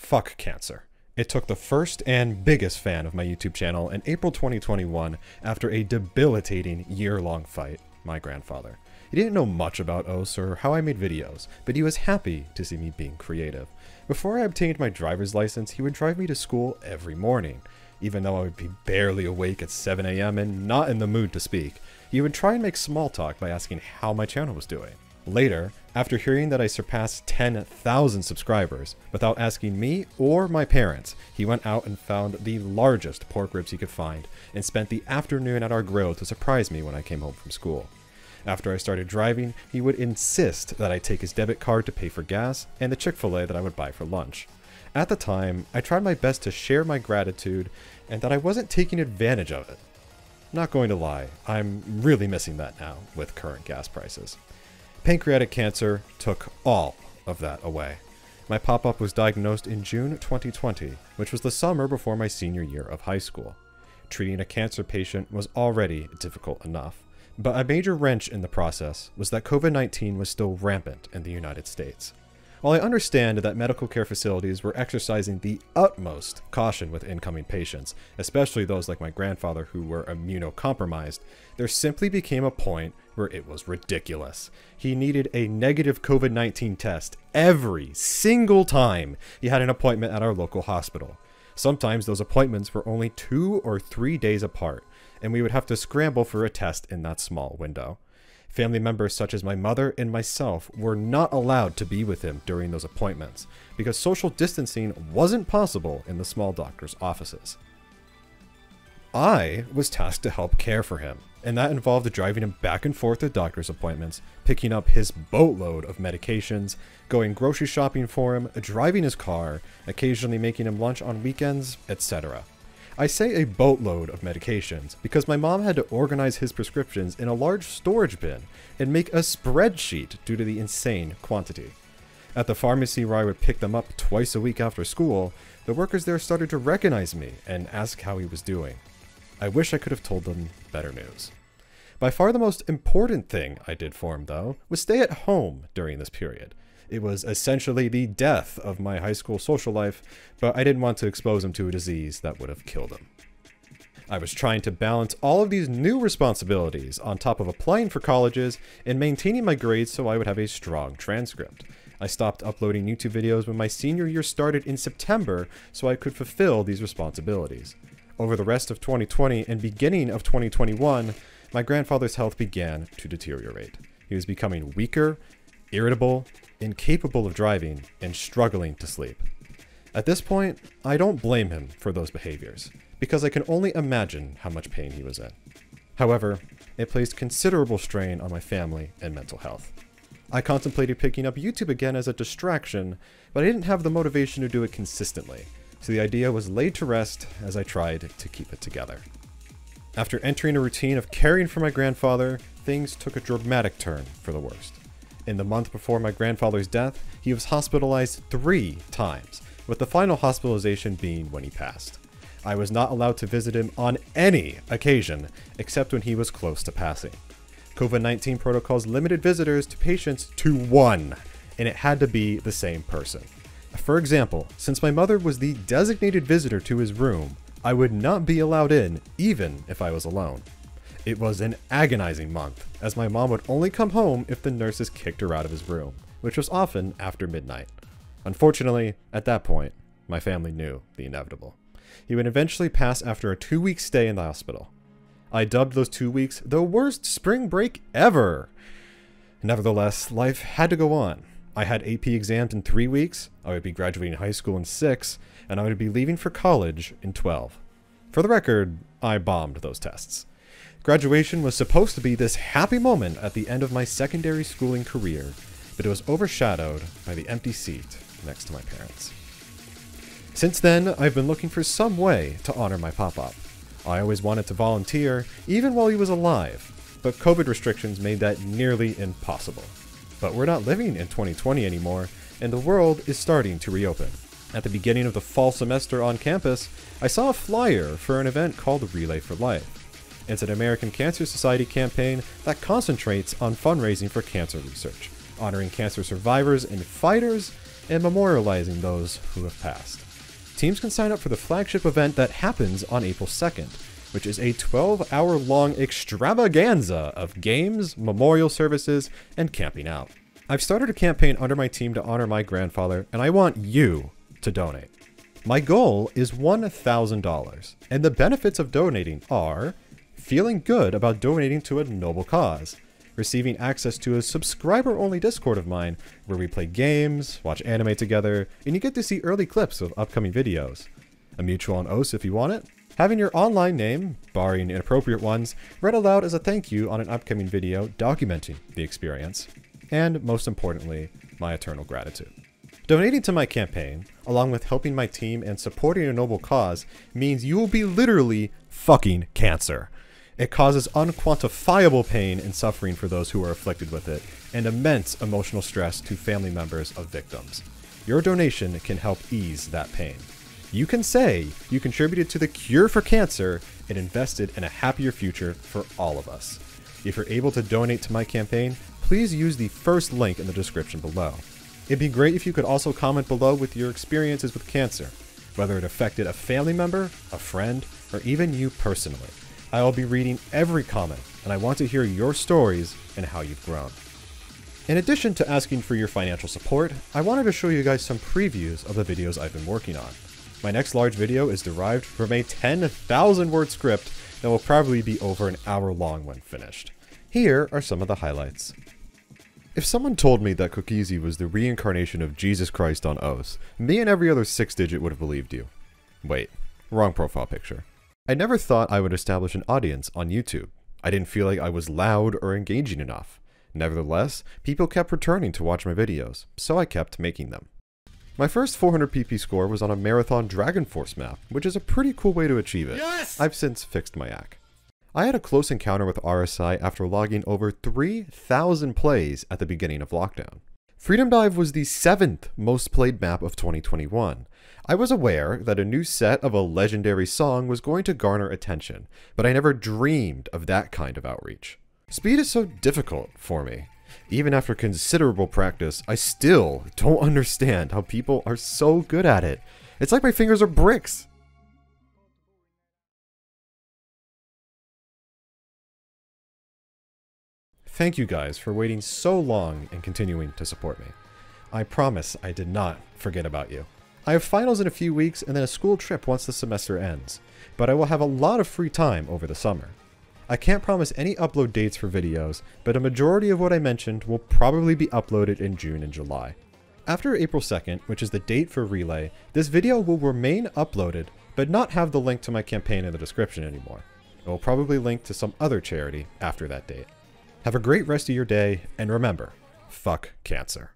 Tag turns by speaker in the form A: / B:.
A: Fuck cancer. It took the first and biggest fan of my YouTube channel in April 2021 after a debilitating year-long fight, my grandfather. He didn't know much about OS or how I made videos, but he was happy to see me being creative. Before I obtained my driver's license, he would drive me to school every morning. Even though I would be barely awake at 7 a.m. and not in the mood to speak, he would try and make small talk by asking how my channel was doing. Later, after hearing that I surpassed 10,000 subscribers, without asking me or my parents, he went out and found the largest pork ribs he could find and spent the afternoon at our grill to surprise me when I came home from school. After I started driving, he would insist that I take his debit card to pay for gas and the Chick-fil-A that I would buy for lunch. At the time, I tried my best to share my gratitude and that I wasn't taking advantage of it. Not going to lie, I'm really missing that now with current gas prices. Pancreatic cancer took all of that away. My pop-up was diagnosed in June 2020, which was the summer before my senior year of high school. Treating a cancer patient was already difficult enough, but a major wrench in the process was that COVID-19 was still rampant in the United States. While I understand that medical care facilities were exercising the utmost caution with incoming patients, especially those like my grandfather who were immunocompromised, there simply became a point where it was ridiculous. He needed a negative COVID-19 test every single time he had an appointment at our local hospital. Sometimes those appointments were only 2 or 3 days apart, and we would have to scramble for a test in that small window. Family members such as my mother and myself were not allowed to be with him during those appointments because social distancing wasn't possible in the small doctor's offices. I was tasked to help care for him, and that involved driving him back and forth to doctor's appointments, picking up his boatload of medications, going grocery shopping for him, driving his car, occasionally making him lunch on weekends, etc. I say a boatload of medications because my mom had to organize his prescriptions in a large storage bin and make a spreadsheet due to the insane quantity. At the pharmacy where I would pick them up twice a week after school, the workers there started to recognize me and ask how he was doing. I wish I could have told them better news. By far the most important thing I did for him, though, was stay at home during this period. It was essentially the death of my high school social life, but I didn't want to expose him to a disease that would have killed him. I was trying to balance all of these new responsibilities on top of applying for colleges and maintaining my grades so I would have a strong transcript. I stopped uploading YouTube videos when my senior year started in September so I could fulfill these responsibilities. Over the rest of 2020 and beginning of 2021, my grandfather's health began to deteriorate. He was becoming weaker, irritable, incapable of driving, and struggling to sleep. At this point, I don't blame him for those behaviors, because I can only imagine how much pain he was in. However, it placed considerable strain on my family and mental health. I contemplated picking up YouTube again as a distraction, but I didn't have the motivation to do it consistently, so the idea was laid to rest as I tried to keep it together. After entering a routine of caring for my grandfather, things took a dramatic turn for the worst. In the month before my grandfather's death, he was hospitalized 3 times, with the final hospitalization being when he passed. I was not allowed to visit him on any occasion, except when he was close to passing. COVID-19 protocols limited visitors to patients to 1, and it had to be the same person. For example, since my mother was the designated visitor to his room, I would not be allowed in, even if I was alone. It was an agonizing month, as my mom would only come home if the nurses kicked her out of his room, which was often after midnight. Unfortunately, at that point, my family knew the inevitable. He would eventually pass after a 2-week stay in the hospital. I dubbed those 2 weeks the worst spring break ever. Nevertheless, life had to go on. I had AP exams in 3 weeks, I would be graduating high school in 6, and I would be leaving for college in 12. For the record, I bombed those tests. Graduation was supposed to be this happy moment at the end of my secondary schooling career, but it was overshadowed by the empty seat next to my parents. Since then, I've been looking for some way to honor my pop-up. I always wanted to volunteer, even while he was alive, but COVID restrictions made that nearly impossible. But we're not living in 2020 anymore, and the world is starting to reopen. At the beginning of the fall semester on campus, I saw a flyer for an event called Relay for Life. It's an American Cancer Society campaign that concentrates on fundraising for cancer research, honoring cancer survivors and fighters, and memorializing those who have passed. Teams can sign up for the flagship event that happens on April 2nd, which is a 12-hour-long extravaganza of games, memorial services, and camping out. I've started a campaign under my team to honor my grandfather, and I want you to donate. My goal is $1,000, and the benefits of donating are feeling good about donating to a noble cause, receiving access to a subscriber-only Discord of mine where we play games, watch anime together, and you get to see early clips of upcoming videos, a mutual on OS if you want it, having your online name, barring inappropriate ones, read aloud as a thank you on an upcoming video documenting the experience, and most importantly, my eternal gratitude. Donating to my campaign, along with helping my team and supporting a noble cause, means you will be literally fucking cancer. It causes unquantifiable pain and suffering for those who are afflicted with it, and immense emotional stress to family members of victims. Your donation can help ease that pain. You can say you contributed to the cure for cancer and invested in a happier future for all of us. If you're able to donate to my campaign, please use the first link in the description below. It'd be great if you could also comment below with your experiences with cancer, whether it affected a family member, a friend, or even you personally. I will be reading every comment, and I want to hear your stories and how you've grown. In addition to asking for your financial support, I wanted to show you guys some previews of the videos I've been working on. My next large video is derived from a 10,000 word script that will probably be over an hour long when finished. Here are some of the highlights. If someone told me that Cookiezi was the reincarnation of Jesus Christ on OS, me and every other 6-digit would have believed you. Wait, wrong profile picture. I never thought I would establish an audience on YouTube. I didn't feel like I was loud or engaging enough. Nevertheless, people kept returning to watch my videos, so I kept making them. My first 400 PP score was on a Marathon Dragon Force map, which is a pretty cool way to achieve it. Yes! I've since fixed my act. I had a close encounter with RSI after logging over 3,000 plays at the beginning of lockdown. Freedom Dive was the 7th most played map of 2021. I was aware that a new set of a legendary song was going to garner attention, but I never dreamed of that kind of outreach. Speed is so difficult for me. Even after considerable practice, I still don't understand how people are so good at it. It's like my fingers are bricks. Thank you guys for waiting so long and continuing to support me. I promise I did not forget about you. I have finals in a few weeks and then a school trip once the semester ends, but I will have a lot of free time over the summer. I can't promise any upload dates for videos, but a majority of what I mentioned will probably be uploaded in June and July. After April 2nd, which is the date for Relay, this video will remain uploaded, but not have the link to my campaign in the description anymore. It will probably link to some other charity after that date. Have a great rest of your day, and remember, fuck cancer.